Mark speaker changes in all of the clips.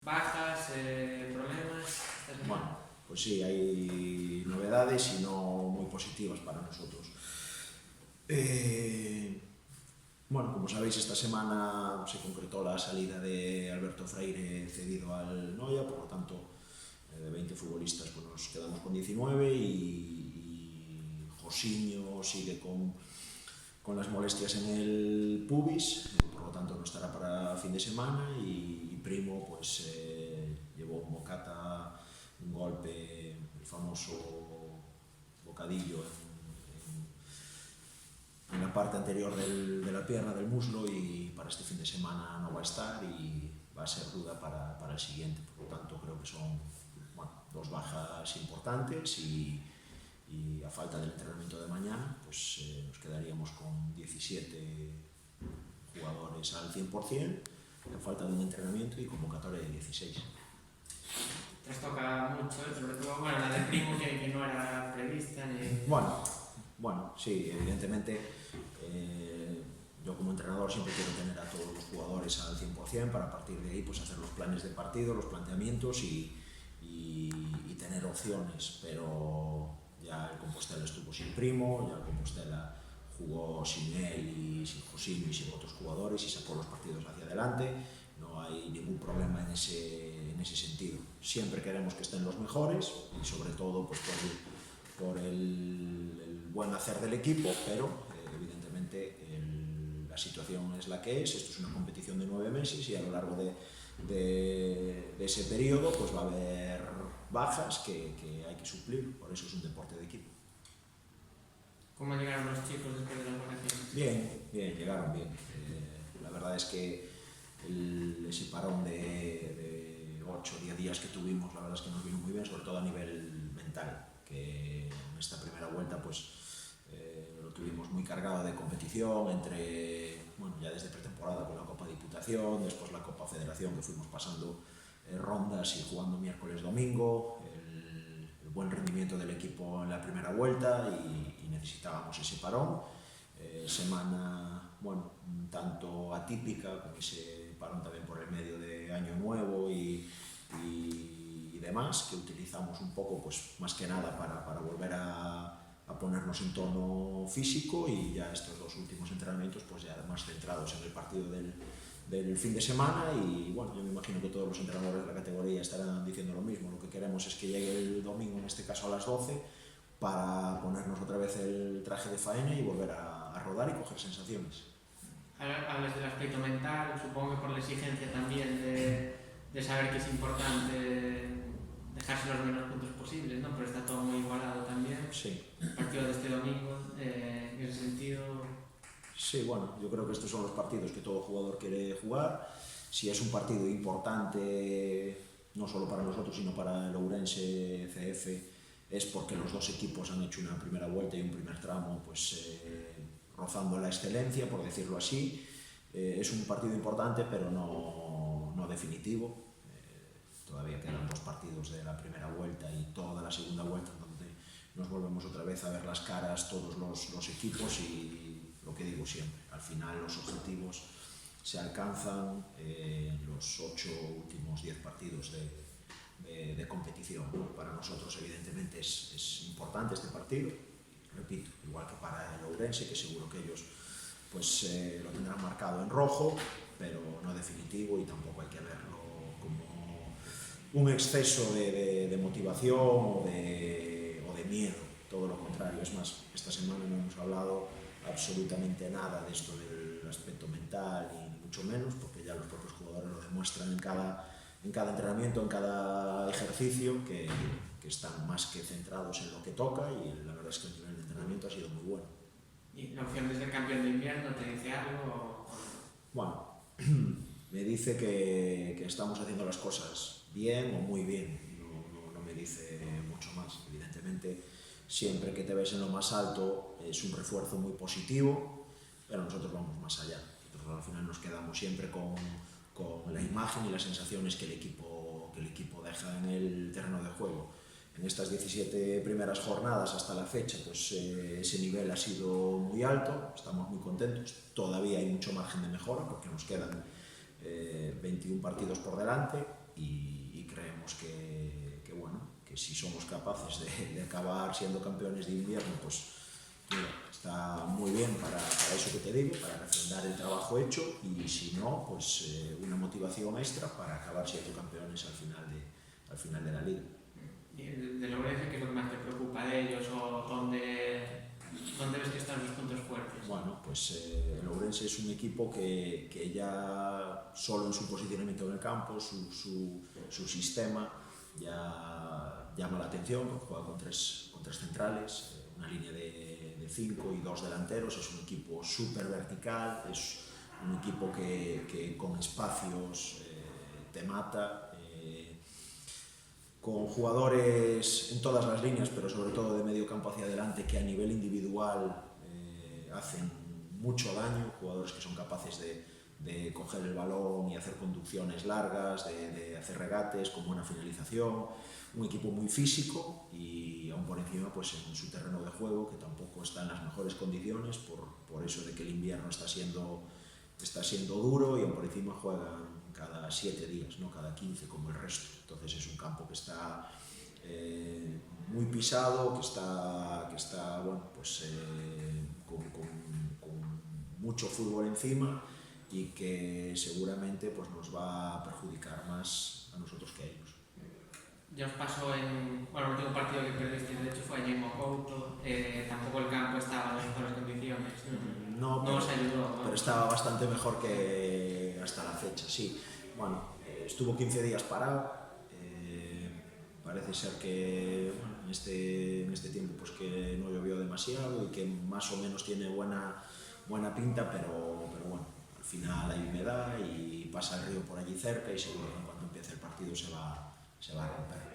Speaker 1: bajas, problemas esta semana.
Speaker 2: Bueno, pues sí, hay novedades y no muy positivas para nosotros. Bueno, como sabéis, esta semana se concretó la salida de Alberto Freire cedido al Noia, por lo tanto, de 20 futbolistas pues nos quedamos con 19 y Josiño sigue con las molestias en el pubis, por lo tanto no estará para fin de semana y Primo pues llevó un bocata, un golpe, el famoso bocadillo en la parte anterior de la pierna, del muslo, y para este fin de semana no va a estar y va a ser duda para el siguiente. Por lo tanto, creo que son dos bajas importantes y a falta del entrenamiento de mañana, pues nos quedaríamos con 17 jugadores al 100%, a falta de un entrenamiento y convocatoria de 16.
Speaker 1: Trastoca mucho, sobre todo la de Primo que no era prevista.
Speaker 2: Bueno, sí, evidentemente yo como entrenador siempre quiero tener a todos los jugadores al 100% para a partir de ahí pues hacer los planes de partido, los planteamientos y tener opciones, pero ya el Compostela estuvo sin Primo, ya el Compostela jugó sin él y sin Josiño y sin otros jugadores y sacó los partidos hacia adelante. No hay ningún problema en ese sentido. Siempre queremos que estén los mejores y sobre todo pues por el buen hacer del equipo, pero evidentemente la situación es la que es. Esto es una competición de 9 meses y a lo largo de ese periodo pues va a haber bajas que hay que suplir, por eso es un deporte de equipo.
Speaker 1: ¿Cómo llegaron los chicos después de las vacaciones?
Speaker 2: Bien, llegaron bien. La verdad es que ese parón de 8 o 10 días que tuvimos, la verdad es que nos vino muy bien, sobre todo a nivel mental, que en esta primera vuelta pues lo tuvimos muy cargado de competición, ya desde pretemporada con la Copa Diputación, después la Copa Federación, que fuimos pasando rondas y jugando miércoles-domingo, el buen rendimiento del equipo en la primera vuelta y necesitábamos ese parón. Semana, un tanto atípica, con ese parón también por el medio de Año Nuevo y demás, que utilizamos un poco, pues más que nada para volver a ponernos en tono físico, y ya estos dos últimos entrenamientos pues ya más centrados en el partido del fin de semana. Y yo me imagino que todos los entrenadores de la categoría estarán diciendo lo mismo. Lo que queremos es que llegue el domingo, en este caso a las 12, para ponernos otra vez el traje de faena y volver a rodar y coger sensaciones.
Speaker 1: Hablas del aspecto mental, supongo que por la exigencia también de saber que es importante dejarse los menos puntos posibles, ¿no? Pero está todo muy igualado también.
Speaker 2: Sí.
Speaker 1: El partido de este domingo, en ese sentido.
Speaker 2: Sí, yo creo que estos son los partidos que todo jugador quiere jugar. Si es un partido importante, no solo para nosotros, sino para el Ourense CF, es porque los dos equipos han hecho una primera vuelta y un primer tramo pues rozando la excelencia, por decirlo así. Es un partido importante, pero no definitivo. Todavía quedan 2 partidos de la primera vuelta y toda la segunda vuelta, donde nos volvemos otra vez a ver las caras todos los equipos, y lo que digo siempre, al final los objetivos se alcanzan en los 8 últimos 10 partidos de competición. Para nosotros evidentemente es importante este partido, repito, igual que para el Ourense, que seguro que ellos pues lo tendrán marcado en rojo, pero no definitivo, y tampoco hay que verlo como un exceso de motivación o de miedo, todo lo contrario. Es más, esta semana no hemos hablado absolutamente nada de esto del aspecto mental, ni mucho menos, porque ya los propios jugadores lo demuestran en cada entrenamiento, en cada ejercicio, que están más que centrados en lo que toca, y la verdad es que el nivel de entrenamiento ha sido muy bueno.
Speaker 1: ¿Y la opción de ser campeón de invierno te dice algo?
Speaker 2: Me dice que estamos haciendo las cosas bien o muy bien, no me dice mucho más. Evidentemente, siempre que te ves en lo más alto es un refuerzo muy positivo, pero nosotros vamos más allá. Nosotros al final nos quedamos siempre con la imagen y las sensaciones que el equipo deja en el terreno de juego. En estas 17 primeras jornadas hasta la fecha, pues ese nivel ha sido muy alto, estamos muy contentos. Todavía hay mucho margen de mejora porque nos quedan 21 partidos por delante, y creemos que bueno, que si somos capaces de acabar siendo campeones de invierno, pues mira, está muy bien para eso que te digo, para refrendar el trabajo hecho, y si no, pues una motivación extra para acabar siendo campeones al final de la liga.
Speaker 1: ¿Y de Lourense qué es lo que más te preocupa de ellos o dónde ves que están sus puntos fuertes?
Speaker 2: Bueno, pues el Ourense es un equipo que ya solo en su posicionamiento en el campo, su sistema ya llama la atención, porque juega con tres centrales, una línea de 5 y 2 delanteros. Es un equipo súper vertical, es un equipo que con espacios te mata, con jugadores en todas las líneas, pero sobre todo de medio campo hacia adelante, que a nivel individual hacen mucho daño, jugadores que son capaces de coger el balón y hacer conducciones largas, de hacer regates con buena finalización. Un equipo muy físico y aún por encima pues en su terreno de juego, que tampoco está en las mejores condiciones por eso de que el invierno está siendo duro, y aún por encima juegan cada 7 días, no cada 15 como el resto. Entonces es un campo que está muy pisado, que está bueno, pues, con mucho fútbol encima, y que seguramente pues, nos va a perjudicar más a nosotros que a ellos.
Speaker 1: Ya os pasó el último partido que perdisteis, de hecho, fue allí en Mocouto. Tampoco el campo estaba en las mejores condiciones. No os ayudó, ¿no?
Speaker 2: Pero estaba bastante mejor que hasta la fecha, sí. Bueno, estuvo 15 días parado. Parece ser que en este tiempo pues que no llovió demasiado y que más o menos tiene buena pinta, pero bueno, al final hay humedad y pasa el río por allí cerca, y seguro que en cuanto empiece el partido se va a romper.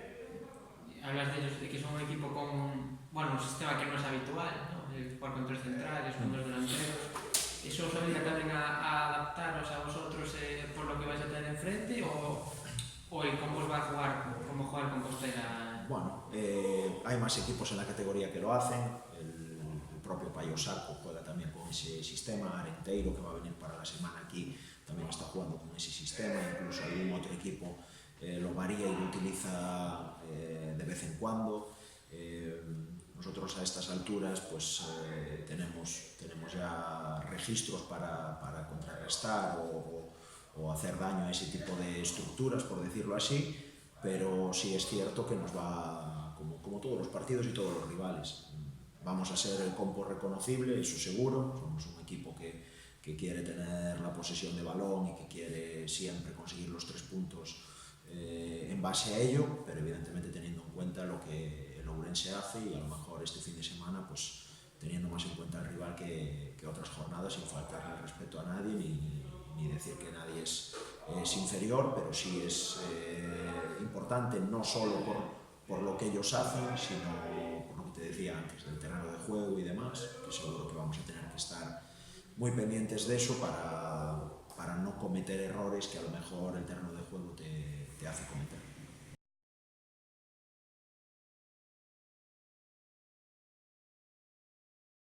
Speaker 1: Hablas de ellos, de que son un equipo con un sistema que no es habitual, ¿no? El jugar con 3 centrales, con 2 delanteros. ¿Eso os obliga también a adaptaros a vosotros por lo que vais a tener enfrente, o cómo os va a jugar, cómo jugar Compostela?
Speaker 2: Bueno, hay más equipos en la categoría que lo hacen. El propio Paio Saco juega también con ese sistema. Arenteiro, que va a venir para la semana aquí, también está jugando con ese sistema. Incluso algún otro equipo lo varía y lo utiliza de vez en cuando. Nosotros a estas alturas pues tenemos ya registros para contrarrestar o hacer daño a ese tipo de estructuras, por decirlo así, pero sí es cierto que nos va, como todos los partidos y todos los rivales, vamos a ser el compo reconocible, eso seguro. Somos un equipo que quiere tener la posesión de balón y que quiere siempre conseguir los 3 puntos en base a ello, pero evidentemente teniendo en cuenta lo que el Ourense hace, y a lo mejor este fin de semana pues teniendo más en cuenta el rival que otras jornadas, sin faltarle el respeto a nadie ni decir que nadie es inferior, pero sí es importante, no solo por lo que ellos hacen, sino por lo que te decía antes, del terreno de juego y demás, que seguro que vamos a tener que estar muy pendientes de eso para no cometer errores que a lo mejor el terreno de juego te hace cometer.